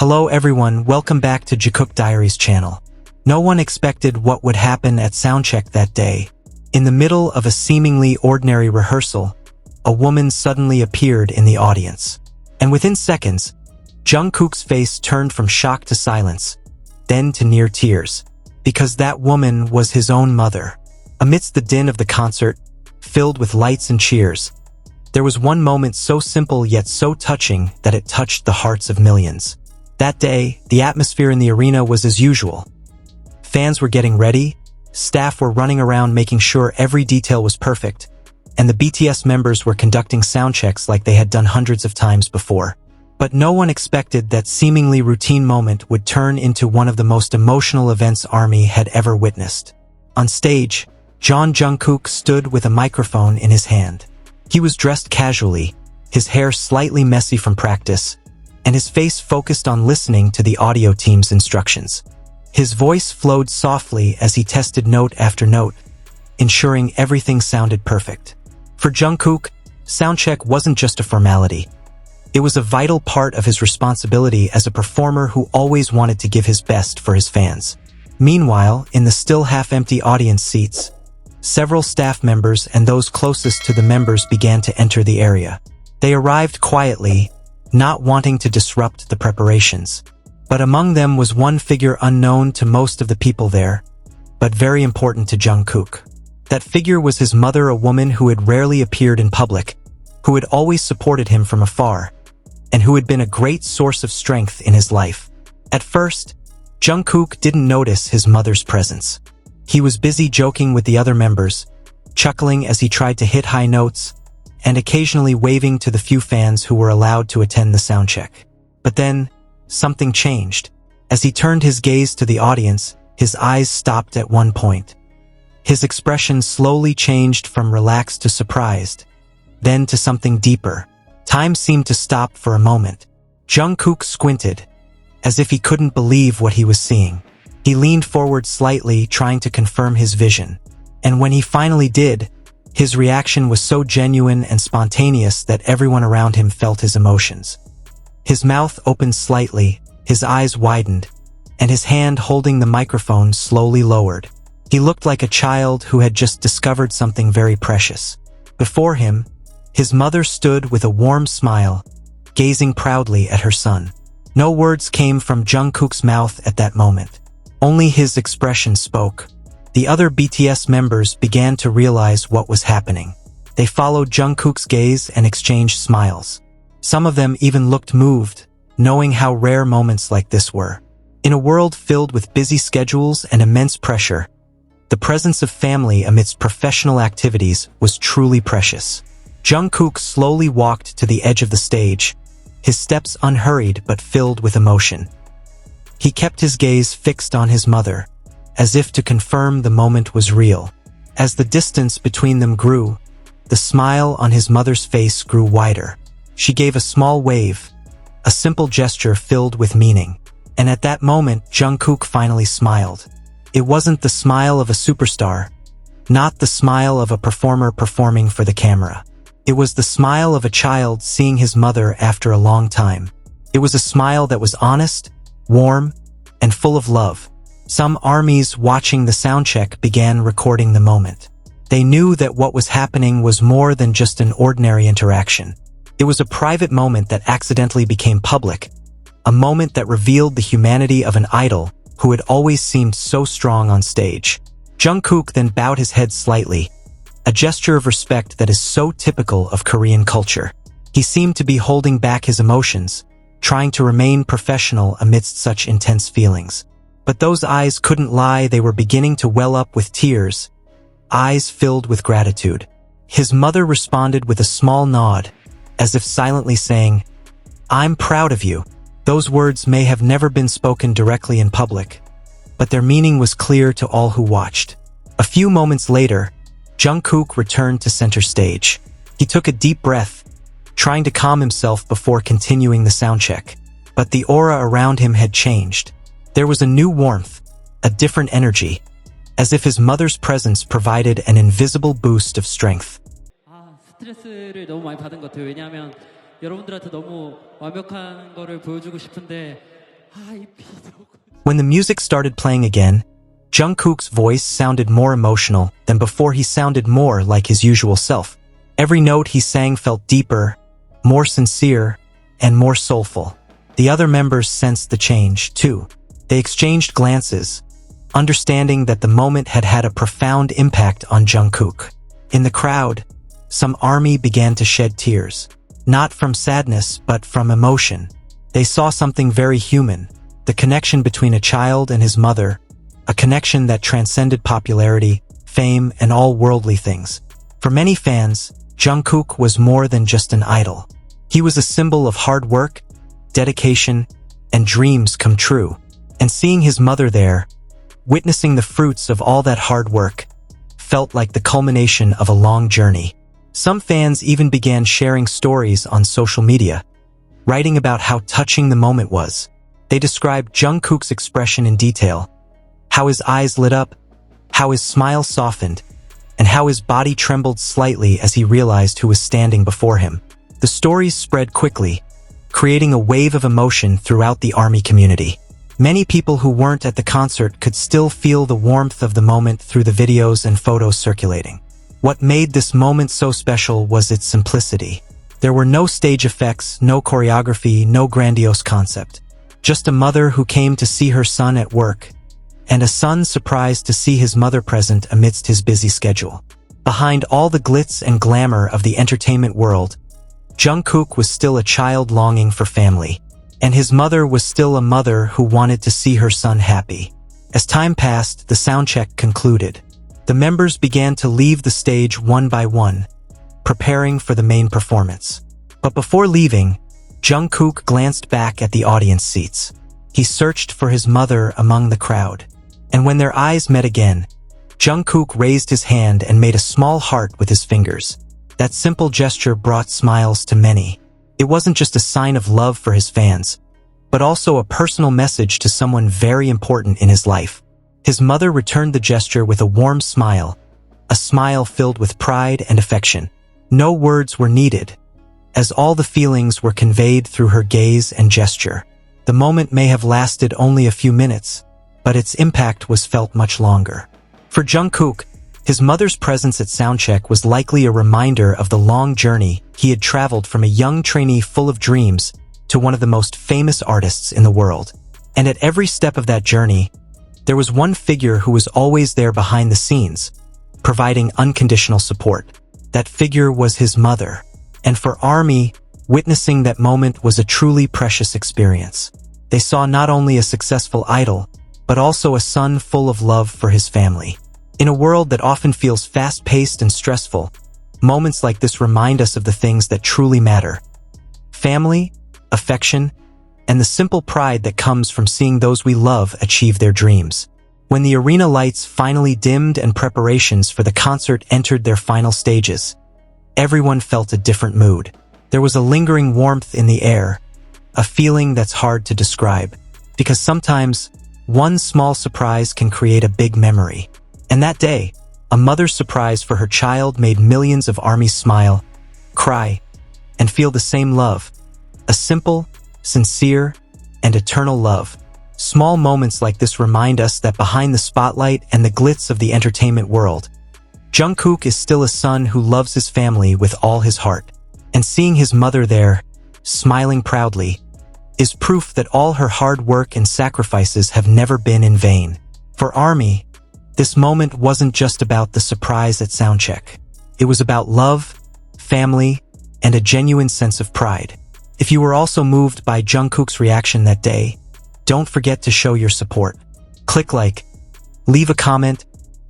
Hello everyone, welcome back to Jikook Diaries channel. No one expected what would happen at Soundcheck that day. In the middle of a seemingly ordinary rehearsal, a woman suddenly appeared in the audience. And within seconds, Jungkook's face turned from shock to silence, then to near tears, because that woman was his own mother. Amidst the din of the concert, filled with lights and cheers, there was one moment so simple yet so touching that it touched the hearts of millions. That day, the atmosphere in the arena was as usual. Fans were getting ready, staff were running around making sure every detail was perfect, and the BTS members were conducting sound checks like they had done hundreds of times before. But no one expected that seemingly routine moment would turn into one of the most emotional events ARMY had ever witnessed. On stage, Jimin Jungkook stood with a microphone in his hand. He was dressed casually, his hair slightly messy from practice, and his face focused on listening to the audio team's instructions. His voice flowed softly as he tested note after note, ensuring everything sounded perfect. For Jungkook, soundcheck wasn't just a formality. It was a vital part of his responsibility as a performer who always wanted to give his best for his fans. Meanwhile, in the still half-empty audience seats, several staff members and those closest to the members began to enter the area. They arrived quietly, not wanting to disrupt the preparations. But among them was one figure unknown to most of the people there, but very important to Jungkook. That figure was his mother, a woman who had rarely appeared in public, who had always supported him from afar, and who had been a great source of strength in his life. At first, Jungkook didn't notice his mother's presence. He was busy joking with the other members, chuckling as he tried to hit high notes, and occasionally waving to the few fans who were allowed to attend the soundcheck. But then, something changed. As he turned his gaze to the audience, his eyes stopped at one point. His expression slowly changed from relaxed to surprised, then to something deeper. Time seemed to stop for a moment. Jungkook squinted, as if he couldn't believe what he was seeing. He leaned forward slightly, trying to confirm his vision. And when he finally did, his reaction was so genuine and spontaneous that everyone around him felt his emotions. His mouth opened slightly, his eyes widened, and his hand holding the microphone slowly lowered. He looked like a child who had just discovered something very precious. Before him, his mother stood with a warm smile, gazing proudly at her son. No words came from Jungkook's mouth at that moment. Only his expression spoke. The other BTS members began to realize what was happening. They followed Jungkook's gaze and exchanged smiles. Some of them even looked moved, knowing how rare moments like this were. In a world filled with busy schedules and immense pressure, the presence of family amidst professional activities was truly precious. Jungkook slowly walked to the edge of the stage, his steps unhurried but filled with emotion. He kept his gaze fixed on his mother, as if to confirm the moment was real. As the distance between them grew, the smile on his mother's face grew wider. She gave a small wave, a simple gesture filled with meaning. And at that moment, Jungkook finally smiled. It wasn't the smile of a superstar, not the smile of a performer performing for the camera. It was the smile of a child seeing his mother after a long time. It was a smile that was honest, warm, and full of love. Some ARMYs watching the soundcheck began recording the moment. They knew that what was happening was more than just an ordinary interaction. It was a private moment that accidentally became public, a moment that revealed the humanity of an idol who had always seemed so strong on stage. Jungkook then bowed his head slightly, a gesture of respect that is so typical of Korean culture. He seemed to be holding back his emotions, trying to remain professional amidst such intense feelings. But those eyes couldn't lie, they were beginning to well up with tears, eyes filled with gratitude. His mother responded with a small nod, as if silently saying, "I'm proud of you." Those words may have never been spoken directly in public, but their meaning was clear to all who watched. A few moments later, Jungkook returned to center stage. He took a deep breath, trying to calm himself before continuing the soundcheck. But the aura around him had changed. There was a new warmth, a different energy, as if his mother's presence provided an invisible boost of strength. 스트레스를 너무 많이 받은 것 같아요. 왜냐하면 여러분들한테 너무 완벽한 거를 보여주고 싶은데 When the music started playing again, Jungkook's voice sounded more emotional than before. He sounded more like his usual self. Every note he sang felt deeper, more sincere, and more soulful. The other members sensed the change, too. They exchanged glances, understanding that the moment had had a profound impact on Jungkook. In the crowd, some ARMY began to shed tears. Not from sadness, but from emotion. They saw something very human, the connection between a child and his mother, a connection that transcended popularity, fame, and all worldly things. For many fans, Jungkook was more than just an idol. He was a symbol of hard work, dedication, and dreams come true. And seeing his mother there, witnessing the fruits of all that hard work, felt like the culmination of a long journey. Some fans even began sharing stories on social media, writing about how touching the moment was. They described Jungkook's expression in detail, how his eyes lit up, how his smile softened, and how his body trembled slightly as he realized who was standing before him. The stories spread quickly, creating a wave of emotion throughout the ARMY community. Many people who weren't at the concert could still feel the warmth of the moment through the videos and photos circulating. What made this moment so special was its simplicity. There were no stage effects, no choreography, no grandiose concept. Just a mother who came to see her son at work, and a son surprised to see his mother present amidst his busy schedule. Behind all the glitz and glamour of the entertainment world, Jungkook was still a child longing for family, and his mother was still a mother who wanted to see her son happy. As time passed, the soundcheck concluded. The members began to leave the stage one by one, preparing for the main performance. But before leaving, Jungkook glanced back at the audience seats. He searched for his mother among the crowd. And when their eyes met again, Jungkook raised his hand and made a small heart with his fingers. That simple gesture brought smiles to many. It wasn't just a sign of love for his fans, but also a personal message to someone very important in his life. His mother returned the gesture with a warm smile, a smile filled with pride and affection. No words were needed, as all the feelings were conveyed through her gaze and gesture. The moment may have lasted only a few minutes, but its impact was felt much longer. For Jungkook, his mother's presence at Soundcheck was likely a reminder of the long journey he had traveled from a young trainee full of dreams to one of the most famous artists in the world. And at every step of that journey, there was one figure who was always there behind the scenes, providing unconditional support. That figure was his mother. And for ARMY, witnessing that moment was a truly precious experience. They saw not only a successful idol, but also a son full of love for his family. In a world that often feels fast-paced and stressful, moments like this remind us of the things that truly matter. Family, affection, and the simple pride that comes from seeing those we love achieve their dreams. When the arena lights finally dimmed and preparations for the concert entered their final stages, everyone felt a different mood. There was a lingering warmth in the air, a feeling that's hard to describe, because sometimes one small surprise can create a big memory. And that day, a mother's surprise for her child made millions of ARMYs smile, cry, and feel the same love. A simple, sincere, and eternal love. Small moments like this remind us that behind the spotlight and the glitz of the entertainment world, Jungkook is still a son who loves his family with all his heart. And seeing his mother there, smiling proudly, is proof that all her hard work and sacrifices have never been in vain. For ARMY, this moment wasn't just about the surprise at Soundcheck. It was about love, family, and a genuine sense of pride. If you were also moved by Jungkook's reaction that day, don't forget to show your support. Click like, leave a comment,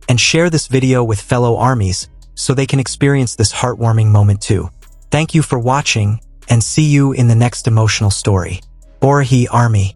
and share this video with fellow ARMYs so they can experience this heartwarming moment too. Thank you for watching, and see you in the next emotional story. Borohi ARMY.